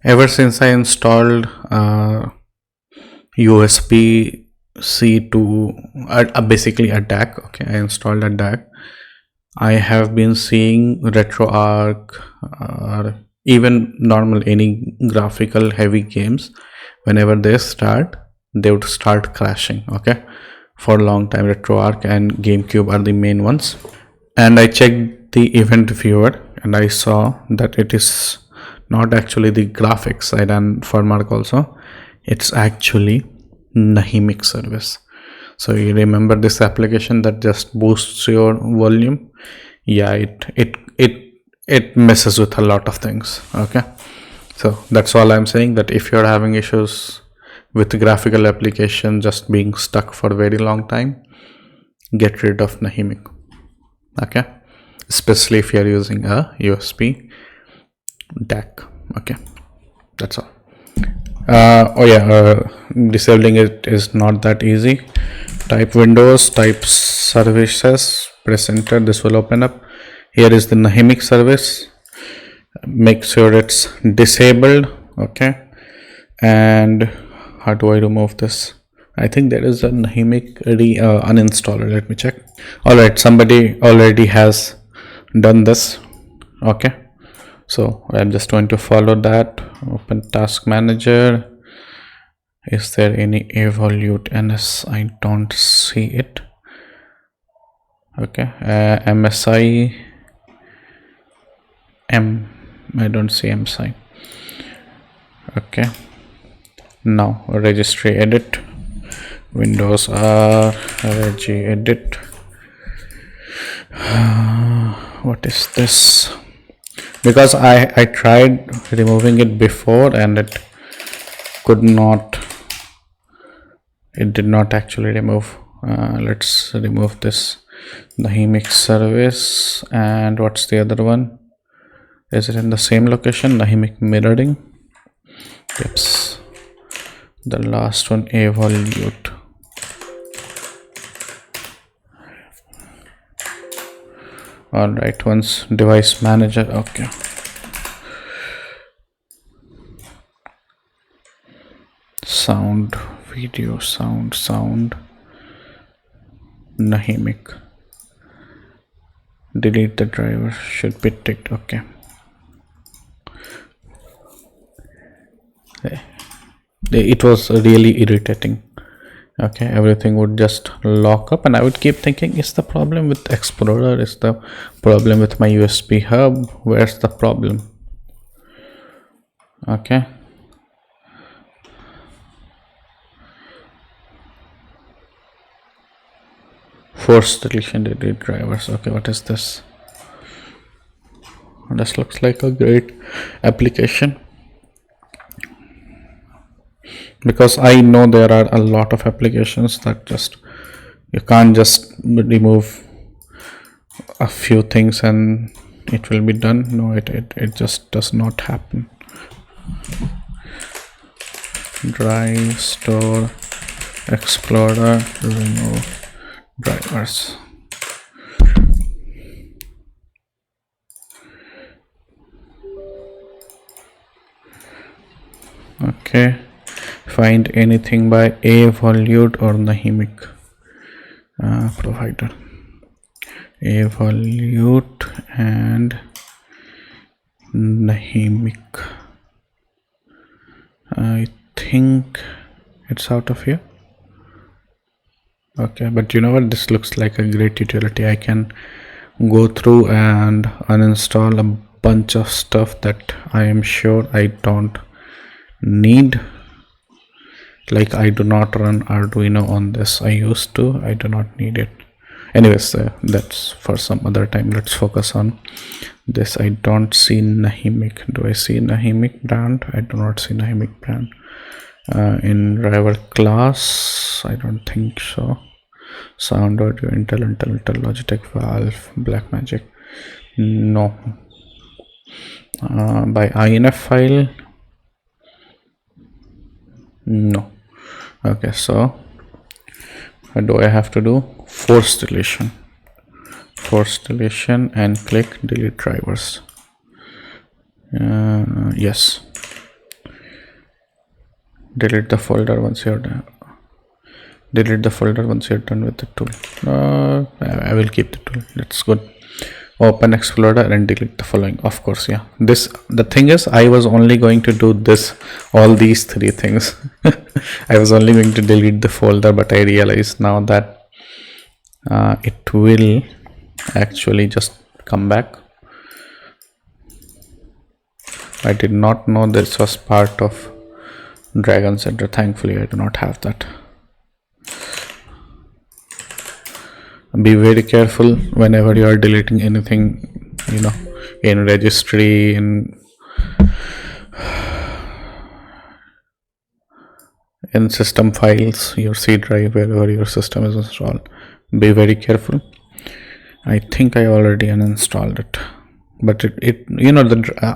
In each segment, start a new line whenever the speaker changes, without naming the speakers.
Ever since I installed USB C to basically a DAC, okay, I installed a DAC. I have been seeing RetroArch or even normal any graphical heavy games. Whenever they would start crashing. Okay, for a long time, RetroArch and GameCube are the main ones. And I checked the event viewer and I saw that it is not actually the graphics. I ran for Mark also. It's actually Nahimic service. So you remember this application that just boosts your volume? Yeah, it messes with a lot of things. Okay, so that's all I'm saying, that if you're having issues with graphical application just being stuck for a very long time, get rid of Nahimic. Okay, especially if you're using a USB DAC. Okay, that's all. Disabling it is not that easy. Type Windows, type services, press enter. This will open up. Here is the Nahimic service. Make sure it's disabled. Okay, and how do I remove this? I think there is a Nahimic uninstaller. Let me check. All right, somebody already has done this. Okay, so I'm just going to follow that. Open task manager. Is there any evolute ns? I don't see it. Okay, msi m, I don't see msi. Okay, now registry edit, Windows R reg edit. What is this? Because I tried removing it before and it did not actually remove. Let's remove this Nahimic service. And what's the other one? Is it in the same location? Nahimic mirroring. Yep, the last one, evolute. All right, once device manager. Okay, sound, video, sound, Nahimic. Delete the driver, should be ticked. Okay, it was really irritating. Okay, everything would just lock up and I would keep thinking, is the problem with Explorer? Is the problem with my USB hub? Where's the problem? Okay, force deletion, delete drivers. Okay, what is this? This looks like a great application, because I know there are a lot of applications that just you can't just remove a few things and it will be done. No, it just does not happen. Drive, store, Explorer, remove drivers. Okay, find anything by evolute or Nahimic. Provider, evolute and Nahimic. I think it's out of here. Okay, but you know what, this looks like a great utility. I can go through and uninstall a bunch of stuff that I am sure I don't need. Like, I do not run Arduino on this. I used to. I do not need it. Anyways, that's for some other time. Let's focus on this. I don't see Nahimic. Do I see Nahimic brand? I do not see Nahimic brand. In driver class, I don't think so. Sound audio, Intel, Logitech, Valve, Blackmagic. No. By INF file, no. Okay, so what do I have to do? Force deletion and click delete drivers. Yes, Delete the folder once you're done. Delete the folder once you're done with the tool. I will keep the tool. That's good. Open Explorer and delete the following. Of course, yeah. The thing is, I was only going to do all these three things. I was only going to delete the folder, but I realized now that it will actually just come back. I did not know this was part of Dragon Center. Thankfully, I do not have that. Be very careful whenever you are deleting anything, in registry, in system files, your C drive, wherever your system is installed. Be very careful. I think I already uninstalled it, but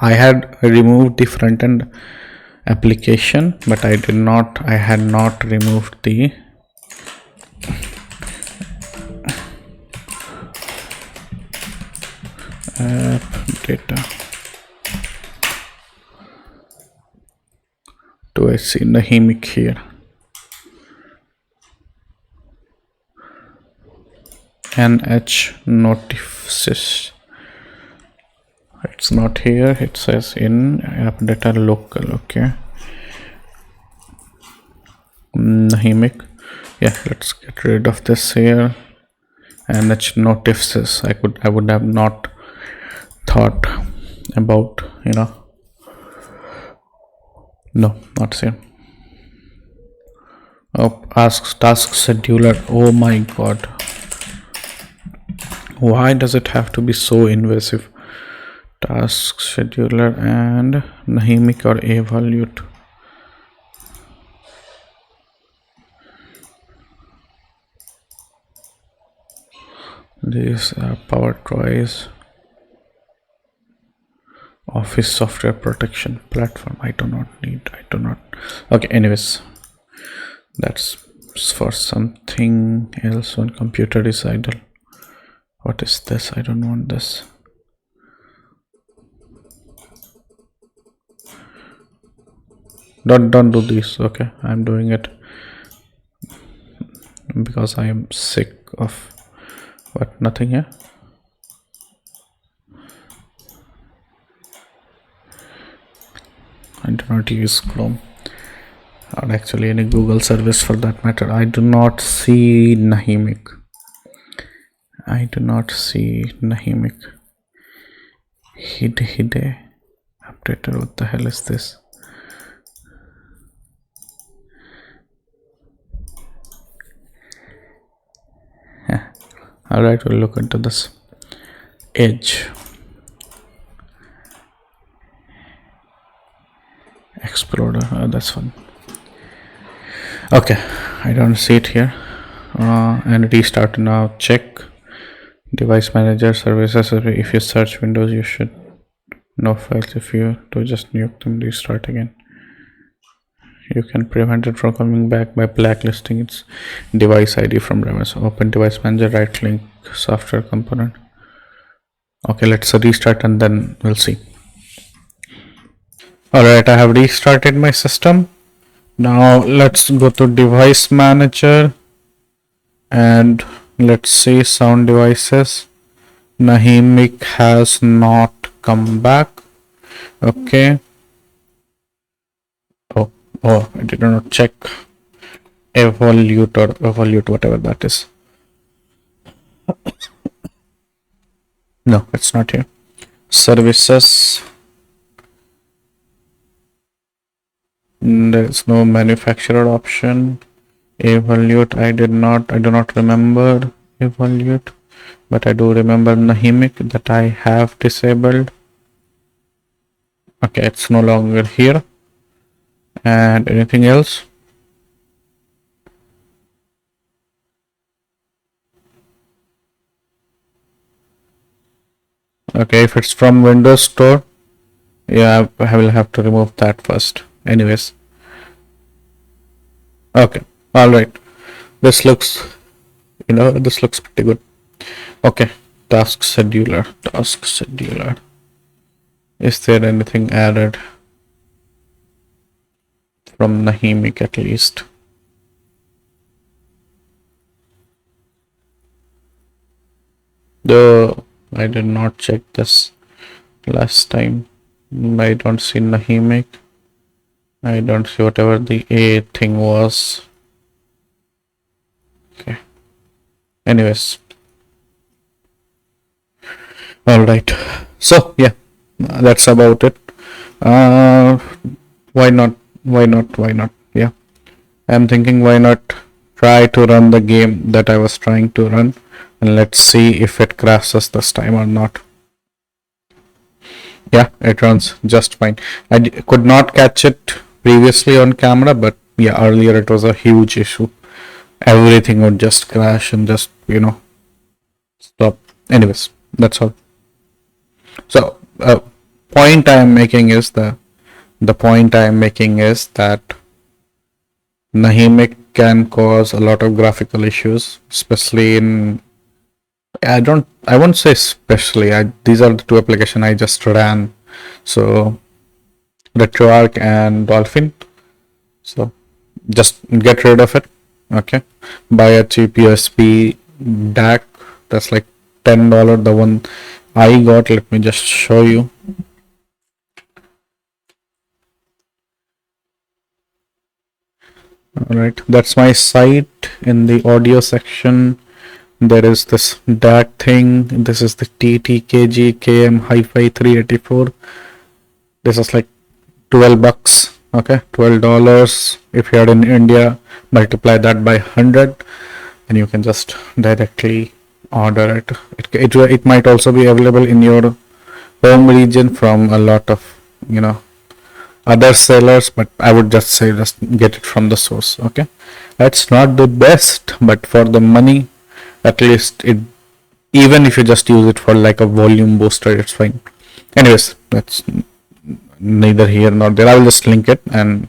I had removed the front end application, but I had not removed the app data. Do I see Nahimic here? NH notices. It's not here. It says in app data local. Okay. Nahimic. Yeah, let's get rid of this here. NH notices. I would have not thought about, no, not same. Oh, task scheduler. Oh my god, why does it have to be so invasive? Task scheduler and Nahimic or evaluate. These are power tries. Office software protection platform. I do not. Okay, anyways, that's for something else. When computer is idle. What is this? I don't want this. Don't do this. Okay, I'm doing it because I am sick of what. Nothing here. I do not use Chrome or actually any Google service for that matter. I do not see Nahimic. Hide updater. What the hell is this? Alright, we'll look into this. Edge Explorer. That's fun. Okay, I don't see it here. And restart now. Check device manager services. If you search Windows, you should know files. If you do, just nuke them. Restart again. You can prevent it from coming back by blacklisting its device ID from remote. Open device manager, right click software component. Okay, let's restart and then we'll see. Alright, I have restarted my system. Now let's go to device manager and let's see sound devices. Nahimic has not come back. Okay. Oh, I did not check evolute, whatever that is. No, it's not here. Services. There's no manufacturer option. Evolute. I do not remember evolute, but I do remember Nahimic that I have disabled. Okay, it's no longer here. And anything else? Okay, if it's from Windows Store, yeah, I will have to remove that first. Anyways. Okay, alright. This looks pretty good. Okay, task scheduler. Is there anything added? from Nahimic at least. Though I did not check this last time. I don't see Nahimic. I don't see whatever the A thing was. Okay. Anyways. Alright. So yeah, that's about it. Uh why not? Why not? Why not? Yeah. I'm thinking why not try to run the game that I was trying to run, and let's see if it crashes this time or not. Yeah, it runs just fine. Could not catch it previously on camera, but yeah, earlier it was a huge issue. Everything would just crash and just, stop. Anyways, that's all. So, point I am making is the point I am making is that Nahimic can cause a lot of graphical issues, especially in I won't say especially. These are the two applications I just ran. So RetroArch and Dolphin. So just get rid of it. Okay. Buy a cheap USB Dac. That's like $10. The one I got, let me just show you. Alright, that's my site. In the audio section, there is this DAC thing. This is the TTKG KM Hi-Fi 384. This is like $12. Okay, $12. If you're in India, multiply that by 100, and you can just directly order it. It might also be available in your home region from a lot of other sellers, but I would just say just get it from the source. Okay, it's not the best, but for the money, at least it, even if you just use it for like a volume booster, it's fine. Anyways, that's neither here nor there. I will just link it, and